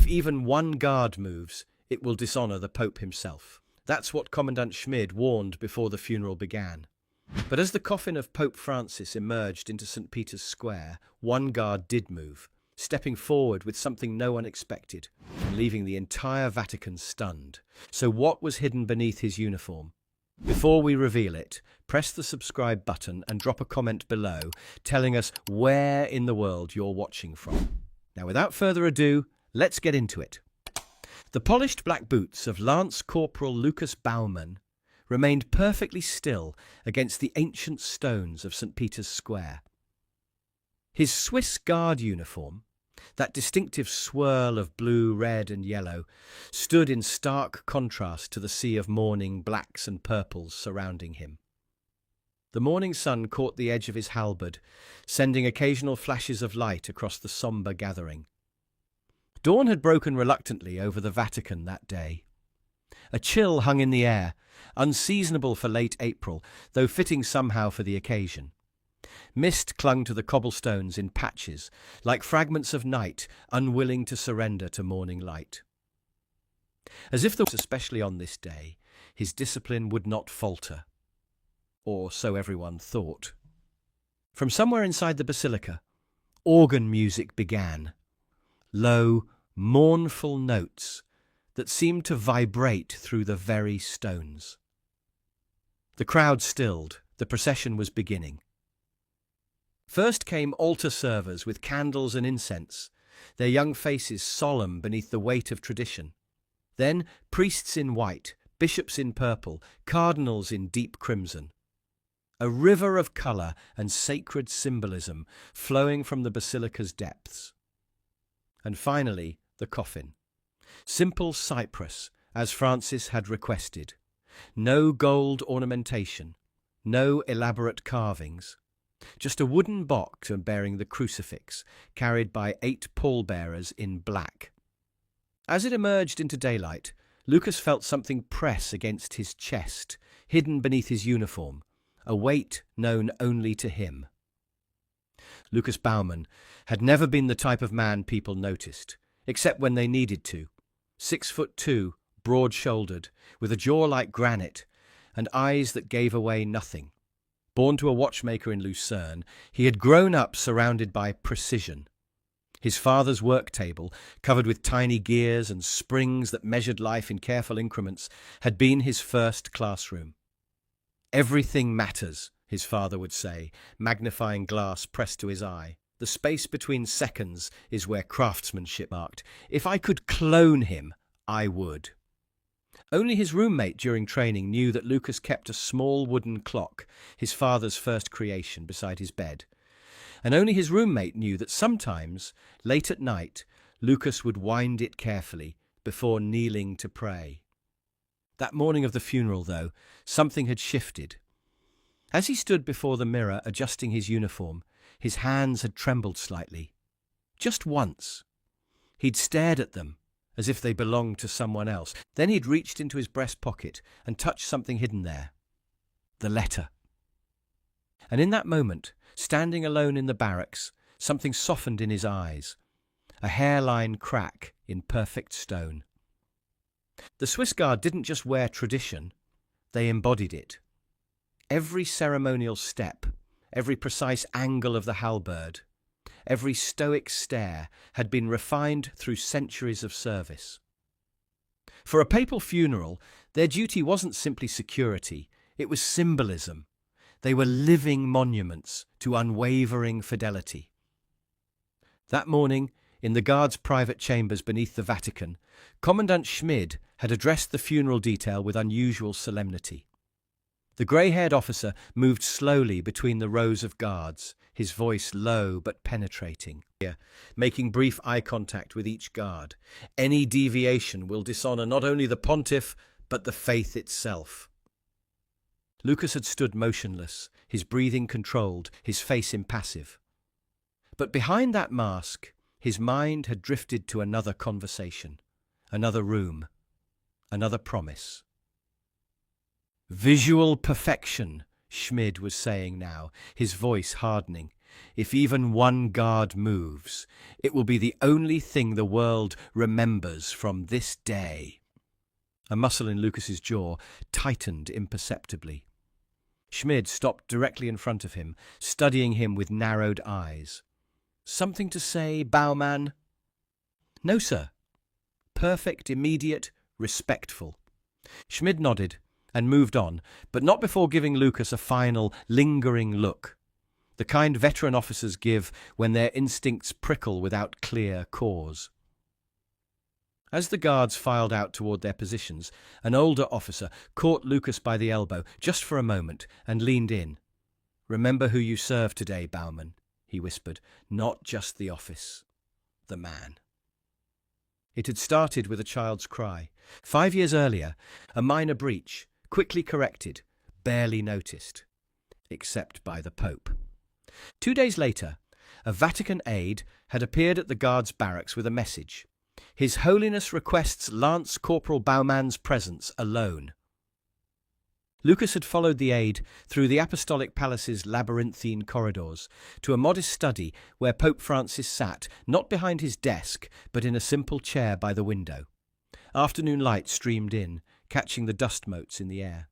even one guard moves, it will dishonor the Pope himself. That's what Commandant Schmid warned before the funeral began. But as the coffin of Pope Francis emerged into St. Peter's Square, one guard did move, stepping forward with something no one expected, and leaving the entire Vatican stunned. So what was hidden beneath his uniform? Before we reveal it, press the subscribe button and drop a comment below telling us where in the world you're watching from. Now, without further ado, let's get into it. The polished black boots of Lance Corporal Lucas Baumann remained perfectly still against the ancient stones of St. Peter's Square. His Swiss Guard uniform, that distinctive swirl of blue, red and yellow, stood in stark contrast to the sea of mourning blacks and purples surrounding him. The morning sun caught the edge of his halberd, sending occasional flashes of light across the sombre gathering. Dawn had broken reluctantly over the Vatican that day. A chill hung in the air, unseasonable for late April, though fitting somehow for the occasion. Mist clung to the cobblestones in patches, like fragments of night unwilling to surrender to morning light. As if there was, especially on this day, his discipline would not falter. Or so everyone thought. From somewhere inside the basilica, organ music began. Low, mournful notes that seemed to vibrate through the very stones. The crowd stilled. The procession was beginning. First came altar servers with candles and incense, their young faces solemn beneath the weight of tradition. Then priests in white, bishops in purple, cardinals in deep crimson. A river of colour and sacred symbolism flowing from the basilica's depths. And finally, the coffin. Simple cypress, as Francis had requested. No gold ornamentation, no elaborate carvings. Just a wooden box bearing the crucifix, carried by 8 pallbearers in black. As it emerged into daylight, Lucas felt something press against his chest, hidden beneath his uniform, a weight known only to him. Lucas Baumann had never been the type of man people noticed, except when they needed to. 6'2", broad-shouldered, with a jaw like granite, and eyes that gave away nothing. Born to a watchmaker in Lucerne, he had grown up surrounded by precision. His father's work table, covered with tiny gears and springs that measured life in careful increments, had been his first classroom. "Everything matters," his father would say, magnifying glass pressed to his eye. "The space between seconds is where craftsmanship marked. If I could clone him, I would." Only his roommate during training knew that Lucas kept a small wooden clock, his father's first creation, beside his bed. And only his roommate knew that sometimes, late at night, Lucas would wind it carefully before kneeling to pray. That morning of the funeral, though, something had shifted. As he stood before the mirror adjusting his uniform, his hands had trembled slightly. Just once. He'd stared at them, as if they belonged to someone else. Then he'd reached into his breast pocket and touched something hidden there. The letter. And in that moment, standing alone in the barracks, something softened in his eyes. A hairline crack in perfect stone. The Swiss Guard didn't just wear tradition, they embodied it. Every ceremonial step, every precise angle of the halberd, every stoic stare had been refined through centuries of service. For a papal funeral, their duty wasn't simply security, it was symbolism. They were living monuments to unwavering fidelity. That morning, in the Guard's private chambers beneath the Vatican, Commandant Schmid had addressed the funeral detail with unusual solemnity. The grey-haired officer moved slowly between the rows of guards, his voice low but penetrating, making brief eye contact with each guard. Any deviation will dishonour not only the pontiff, but the faith itself. Lucas had stood motionless, his breathing controlled, his face impassive. But behind that mask, his mind had drifted to another conversation, another room, another promise. "Visual perfection," Schmid was saying now, his voice hardening. If even one guard moves, it will be the only thing the world remembers from this day." A muscle in Lucas's jaw tightened imperceptibly. Schmid stopped directly in front of him, studying him with narrowed eyes. "Something to say, bowman?" "No, sir." "Perfect, immediate, respectful." Schmid nodded and moved on, but not before giving Lucas a final, lingering look, the kind veteran officers give when their instincts prickle without clear cause. As the guards filed out toward their positions, an older officer caught Lucas by the elbow just for a moment and leaned in. "Remember who you serve today, bowman," he whispered. "Not just the office. The man." It had started with a child's cry. 5 years earlier, a minor breach, quickly corrected, barely noticed, except by the Pope. 2 days later, a Vatican aide had appeared at the guards' barracks with a message. "His Holiness requests Lance Corporal Bowman's presence alone." Lucas had followed the aide through the Apostolic Palace's labyrinthine corridors to a modest study where Pope Francis sat, not behind his desk, but in a simple chair by the window. Afternoon light streamed in, catching the dust motes in the air.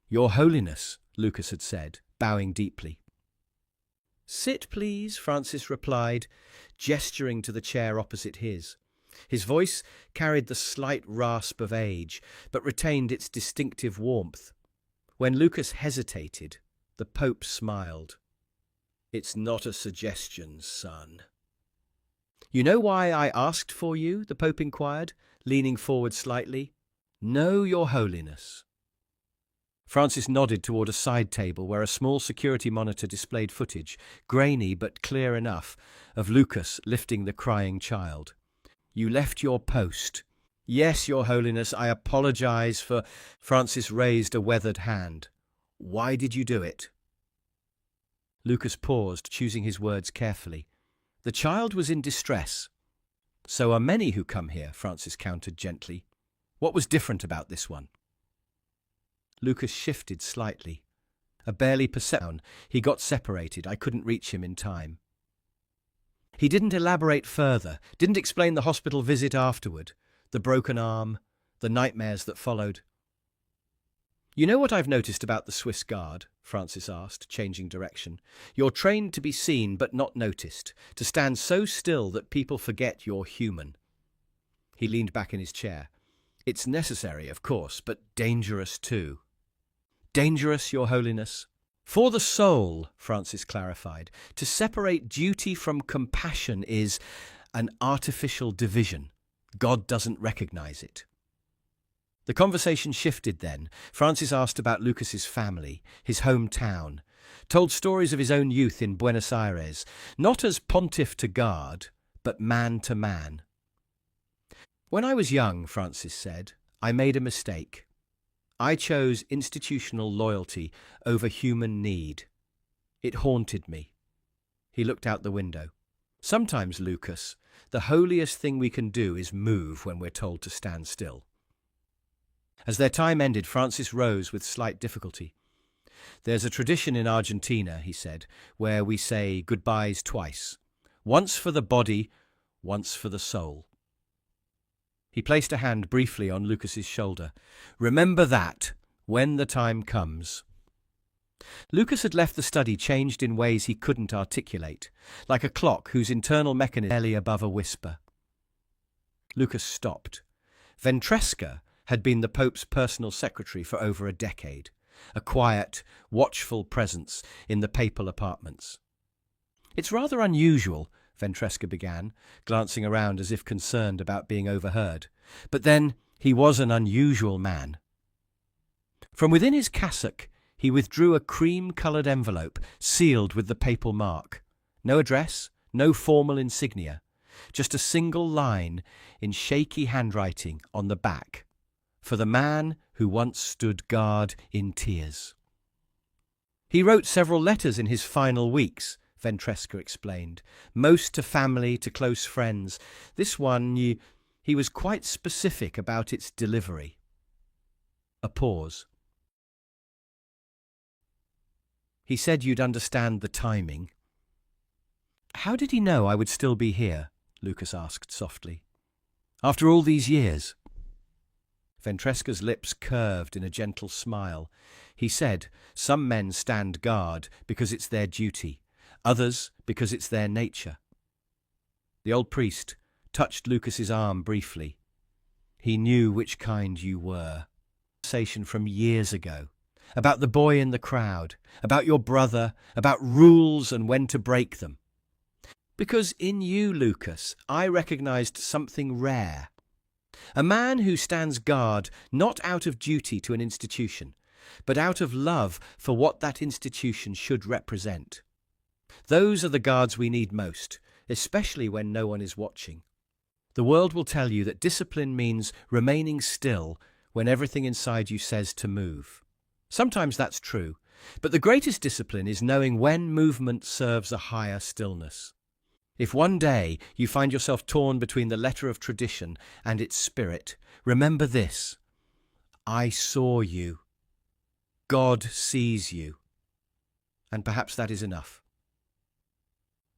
"Your Holiness," Lucas had said, bowing deeply. "Sit, please," Francis replied, gesturing to the chair opposite his. His voice carried the slight rasp of age, but retained its distinctive warmth. When Lucas hesitated, the Pope smiled. "It's not a suggestion, son." "You know why I asked for you?" the Pope inquired, leaning forward slightly. "No, Your Holiness." Francis nodded toward a side table where a small security monitor displayed footage, grainy but clear enough, of Lucas lifting the crying child. "You left your post." "Yes, Your Holiness, I apologize for—" Francis raised a weathered hand. "Why did you do it?" Lucas paused, choosing his words carefully. "The child was in distress." "So are many who come here," Francis countered gently. "What was different about this one?" Lucas shifted slightly. A barely perceptible. He got separated. I couldn't reach him in time. He didn't elaborate further, didn't explain the hospital visit afterward, the broken arm, the nightmares that followed. "You know what I've noticed about the Swiss Guard?" Francis asked, changing direction. "You're trained to be seen but not noticed, to stand so still that people forget you're human." He leaned back in his chair. "It's necessary, of course, but dangerous too." "Dangerous, Your Holiness?" "For the soul," Francis clarified. "To separate duty from compassion is an artificial division. God doesn't recognize it." The conversation shifted then. Francis asked about Lucas's family, his hometown, told stories of his own youth in Buenos Aires, not as pontiff to guard, but man to man. "When I was young," Francis said, "I made a mistake. I chose institutional loyalty over human need. It haunted me." He looked out the window. "Sometimes, Lucas, the holiest thing we can do is move when we're told to stand still." As their time ended, Francis rose with slight difficulty. "There's a tradition in Argentina," he said, "where we say goodbyes twice. Once for the body, once for the soul." He placed a hand briefly on Lucas's shoulder. "Remember that when the time comes." Lucas had left the study changed in ways he couldn't articulate, like a clock whose internal mechanism barely above a whisper. Lucas stopped. Ventresca had been the Pope's personal secretary for over a decade, a quiet, watchful presence in the papal apartments. "It's rather unusual," Ventresca began, glancing around as if concerned about being overheard. "But then he was an unusual man." From within his cassock, he withdrew a cream-coloured envelope sealed with the papal mark. No address, no formal insignia, just a single line in shaky handwriting on the back. "For the man who once stood guard in tears." "He wrote several letters in his final weeks," Ventresca explained. "Most to family, to close friends. This one, he was quite specific about its delivery." A pause. "He said you'd understand the timing." How did he know I would still be here? Lucas asked softly. After all these years? Ventresca's lips curved in a gentle smile. He said, some men stand guard because it's their duty, others because it's their nature. The old priest touched Lucas's arm briefly. He knew which kind you were. Conversation from years ago, about the boy in the crowd, about your brother, about rules and when to break them. Because in you, Lucas, I recognized something rare. A man who stands guard not out of duty to an institution, but out of love for what that institution should represent. Those are the guards we need most, especially when no one is watching. The world will tell you that discipline means remaining still when everything inside you says to move. Sometimes that's true, but the greatest discipline is knowing when movement serves a higher stillness. If one day you find yourself torn between the letter of tradition and its spirit, remember this: I saw you. God sees you. And perhaps that is enough.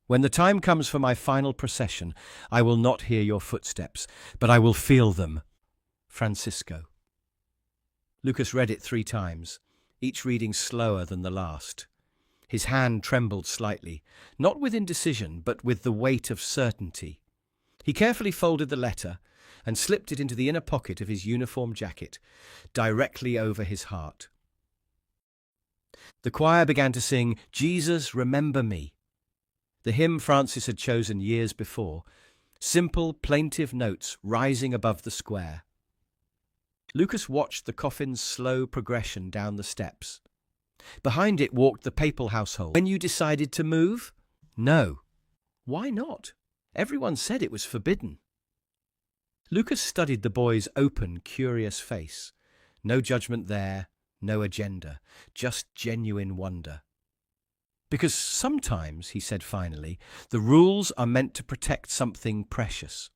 When the time comes for my final procession, I will not hear your footsteps, but I will feel them. Francisco. Lucas read it 3 times, each reading slower than the last. His hand trembled slightly, not with indecision, but with the weight of certainty. He carefully folded the letter and slipped it into the inner pocket of his uniform jacket, directly over his heart. The choir began to sing, Jesus, Remember Me, the hymn Francis had chosen years before, simple, plaintive notes rising above the square. Lucas watched the coffin's slow progression down the steps. Behind it walked the papal household. When you decided to move? No. Why not? Everyone said it was forbidden. Lucas studied the boy's open, curious face. No judgment there, no agenda, just genuine wonder. Because sometimes, he said finally, the rules are meant to protect something precious.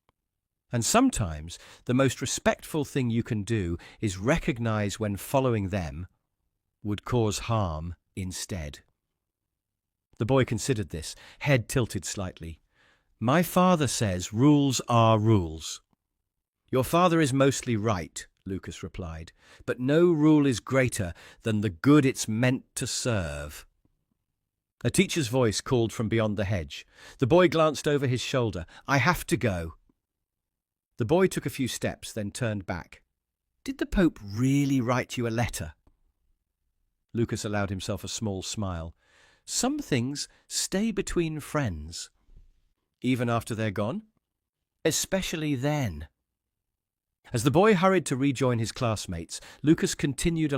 And sometimes the most respectful thing you can do is recognize when following them would cause harm instead. The boy considered this, head tilted slightly. My father says rules are rules. Your father is mostly right, Lucas replied, but no rule is greater than the good it's meant to serve. A teacher's voice called from beyond the hedge. The boy glanced over his shoulder. I have to go. The boy took a few steps, then turned back. Did the Pope really write you a letter? Lucas allowed himself a small smile. Some things stay between friends. Even after they're gone? Especially then. As the boy hurried to rejoin his classmates, Lucas continued